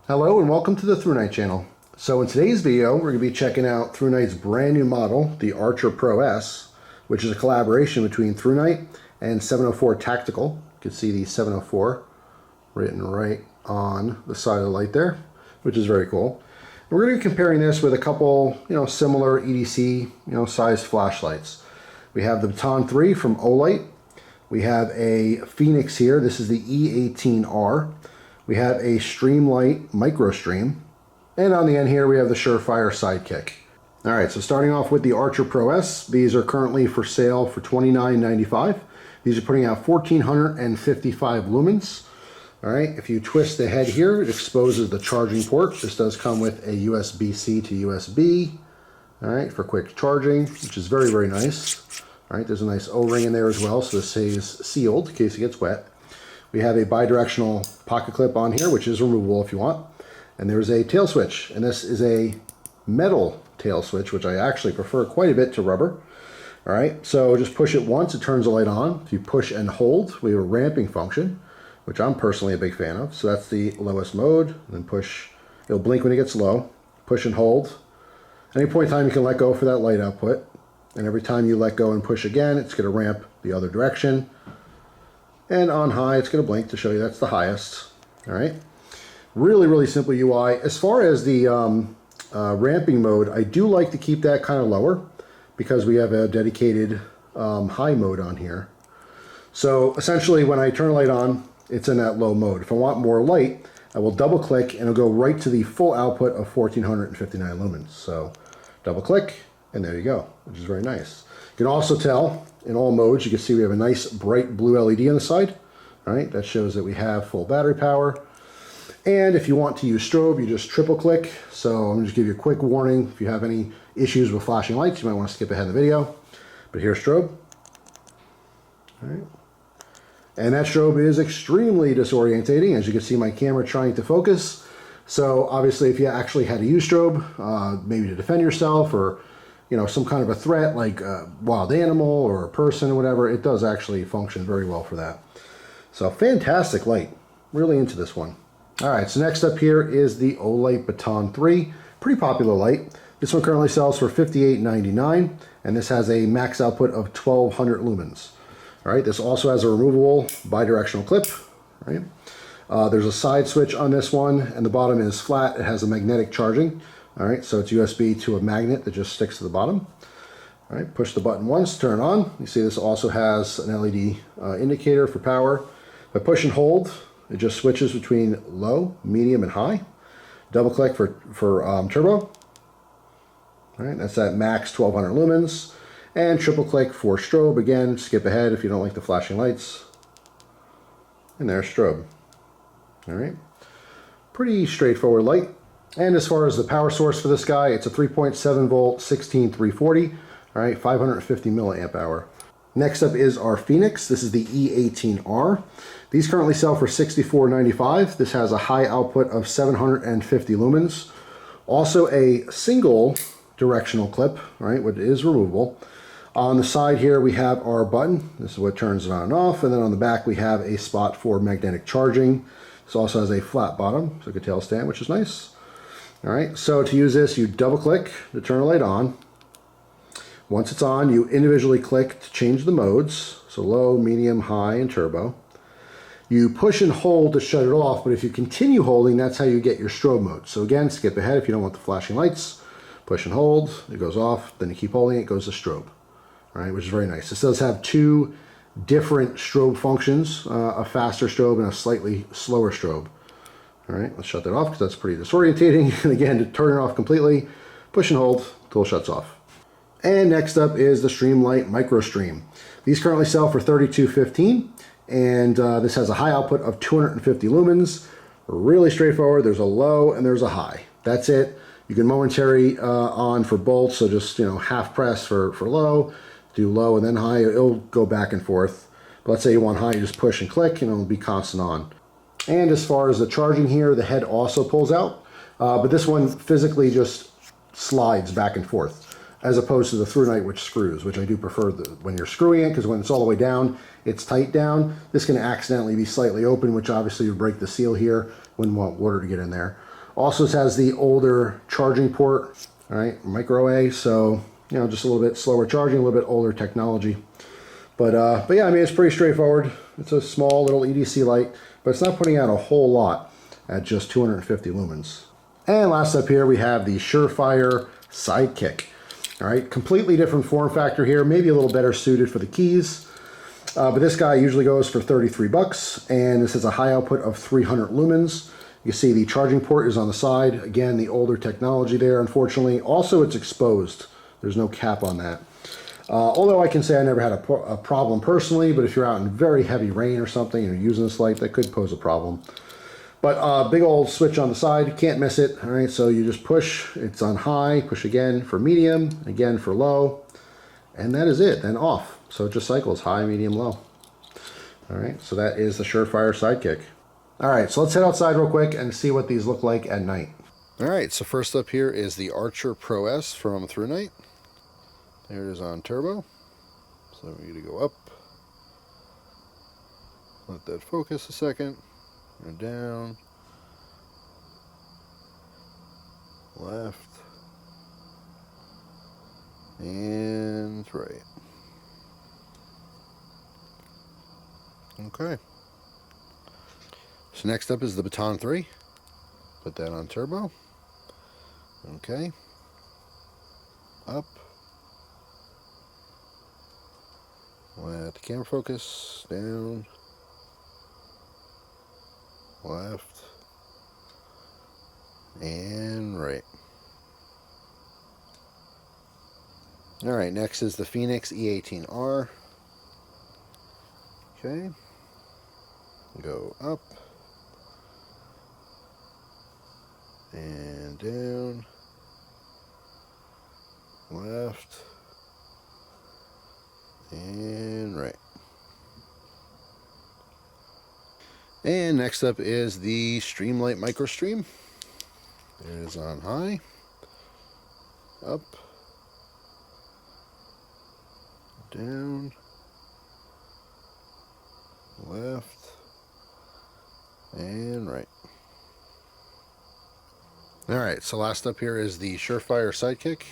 Hello and welcome to the Thrunite channel. So in today's video, we're going to be checking out Thrunite's brand new model, the Archer Pro S, which is a collaboration between Thrunite and 704 Tactical. You can see the 704 written right on the side of the light there, which is very cool. We're going to be comparing this with a couple, similar EDC, sized flashlights. We have the Baton 3 from Olight. We have a Fenix here. This is the E18R. We have a Streamlight Microstream. And on the end here, we have the Surefire Sidekick. All right, so starting off with the Archer Pro S, these are currently for sale for $29.95. These are putting out 1,455 lumens. All right, if you twist the head here, it exposes the charging port. This does come with a USB-C to USB, all right, for quick charging, which is very, very nice. All right, there's a nice O-ring in there as well, so this stays sealed in case it gets wet. We have a bi-directional pocket clip on here, which is removable if you want. And there's a tail switch, and this is a metal tail switch, which I actually prefer quite a bit to rubber. All right, so just push it once, it turns the light on. If you push and hold, we have a ramping function, which I'm personally a big fan of. So that's the lowest mode, and then push, it'll blink when it gets low, push and hold. At any point in time, you can let go for that light output. And every time you let go and push again, it's gonna ramp the other direction. And on high, it's going to blink to show you that's the highest. All right. Really, really simple UI. As far as the ramping mode, I do like to keep that kind of lower because we have a dedicated high mode on here. So essentially, when I turn the light on, it's in that low mode. If I want more light, I will double click and it'll go right to the full output of 1,459 lumens. So double click and there you go, which is very nice. You can also tell in all modes, you can see we have a nice bright blue LED on the side. All right, that shows that we have full battery power. And if you want to use strobe, you just triple click. So I'm gonna just give you a quick warning. If you have any issues with flashing lights, you might want to skip ahead in the video. But here's strobe. All right. And that strobe is extremely disorientating. As you can see, my camera trying to focus. So obviously, if you actually had to use strobe, maybe to defend yourself or some kind of a threat like a wild animal or a person or whatever, it does actually function very well for that. So fantastic light, really into this one. All right, so next up here is the Olight Baton 3, pretty popular light. This one currently sells for $58.99, and this has a max output of 1,200 lumens. All right, this also has a removable bi-directional clip, right? There's a side switch on this one, and the bottom is flat. It has a magnetic charging. All right, so it's USB to a magnet that just sticks to the bottom. All right, push the button once, turn it on. You see this also has an LED indicator for power. If I push and hold, it just switches between low, medium, and high. Double click for turbo. All right, that's at max 1,200 lumens. And triple click for strobe. Again, skip ahead if you don't like the flashing lights. And there's strobe. All right, pretty straightforward light. And as far as the power source for this guy, it's a 3.7 volt 16340, all right, 550 milliamp hour. Next up is our Fenix. This is the E18R. These currently sell for $64.95. This has a high output of 750 lumens. Also a single directional clip, right, which is removable. On the side here, we have our button. This is what turns it on and off. And then on the back, we have a spot for magnetic charging. This also has a flat bottom, so like a tail stand, which is nice. All right, so to use this, you double click to turn the light on. Once it's on, you individually click to change the modes, so low, medium, high, and turbo. You push and hold to shut it off, but if you continue holding, that's how you get your strobe mode. So again, skip ahead if you don't want the flashing lights. Push and hold, it goes off, then you keep holding it, goes to strobe. All right, which is very nice. This does have two different strobe functions, a faster strobe and a slightly slower strobe. All right, let's shut that off because that's pretty disorientating. And again, to turn it off completely, push and hold until it shuts off. And next up is the Streamlight Microstream. These currently sell for $32.15, and this has a high output of 250 lumens. Really straightforward. There's a low and there's a high. That's it. You can momentary on for both, so just half press for low, do low and then high. It'll go back and forth. But let's say you want high, you just push and click, and it'll be constant on. And as far as the charging here, the head also pulls out, but this one physically just slides back and forth, as opposed to the Thrunite, which screws, which I do prefer when you're screwing it, because when it's all the way down, it's tight down. This can accidentally be slightly open, which obviously would break the seal here. Wouldn't want water to get in there. Also, it has the older charging port, all right, micro A, so, you know, just a little bit slower charging, a little bit older technology. But yeah, I mean, it's pretty straightforward. It's a small little EDC light, but it's not putting out a whole lot at just 250 lumens. And last up here, we have the Surefire Sidekick. All right, completely different form factor here, maybe a little better suited for the keys. But this guy usually goes for 33 bucks, and this has a high output of 300 lumens. You see the charging port is on the side. Again, the older technology there, unfortunately. Also, it's exposed. There's no cap on that. Although I can say I never had a problem personally, but if you're out in very heavy rain or something and you're using this light, that could pose a problem. But big old switch on the side, you can't miss it. All right, so you just push, it's on high, push again for medium, again for low, and that is it, then off. So it just cycles high, medium, low. All right, so that is the Surefire Sidekick. All right, so let's head outside real quick and see what these look like at night. All right, so first up here is the Archer Pro S from Thrunite. There it is on turbo. So we need to go up. Let that focus a second. And down, left, and right. Okay. So next up is the Baton 3. Put that on turbo. Okay. Up. Let the camera focus. Down. Left and right. Alright, next is the Fenix E18R. Okay. Go up and down, left and right. And next up is the Streamlight Microstream. There it is on high, up, down, left, and right. Alright, so last up here is the Surefire Sidekick.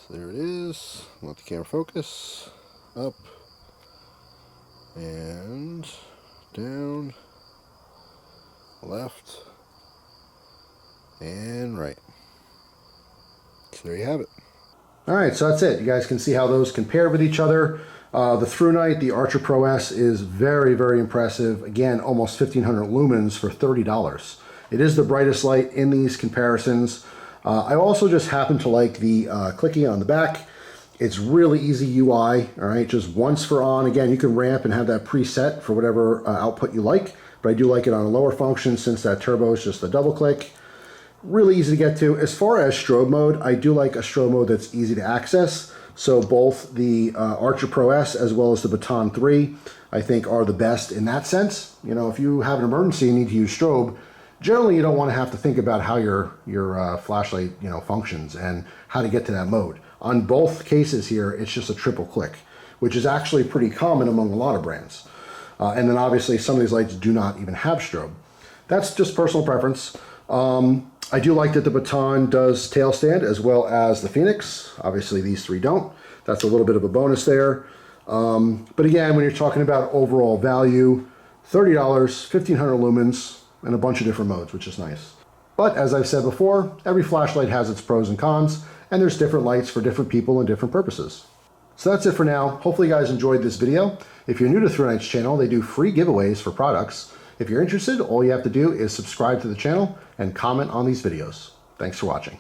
So there it is. Let the camera focus. Up, and down, left, and right. So there you have it. Alright, so that's it. You guys can see how those compare with each other. The Thrunite, the Archer Pro S, is very, very impressive. Again, almost 1,500 lumens for $30. It is the brightest light in these comparisons. I also just happen to like the clicky on the back. It's really easy UI, all right? Just once for on. Again, you can ramp and have that preset for whatever output you like, but I do like it on a lower function since that turbo is just a double click. Really easy to get to. As far as strobe mode, I do like a strobe mode that's easy to access. So both the Archer Pro S as well as the Baton 3, I think are the best in that sense. You know, if you have an emergency and need to use strobe, generally you don't want to have to think about how your flashlight, you know, functions and how to get to that mode. On both cases here, it's just a triple click, which is actually pretty common among a lot of brands. And then obviously some of these lights do not even have strobe. That's just personal preference. I do like that the Baton does tail stand as well as the Fenix. Obviously these three don't. That's a little bit of a bonus there. But again, when you're talking about overall value, $30, 1,500 lumens, and a bunch of different modes, which is nice. But as I've said before, every flashlight has its pros and cons, and there's different lights for different people and different purposes. So that's it for now. Hopefully you guys enjoyed this video. If you're new to Thrunite's channel, they do free giveaways for products. If you're interested, all you have to do is subscribe to the channel and comment on these videos. Thanks for watching.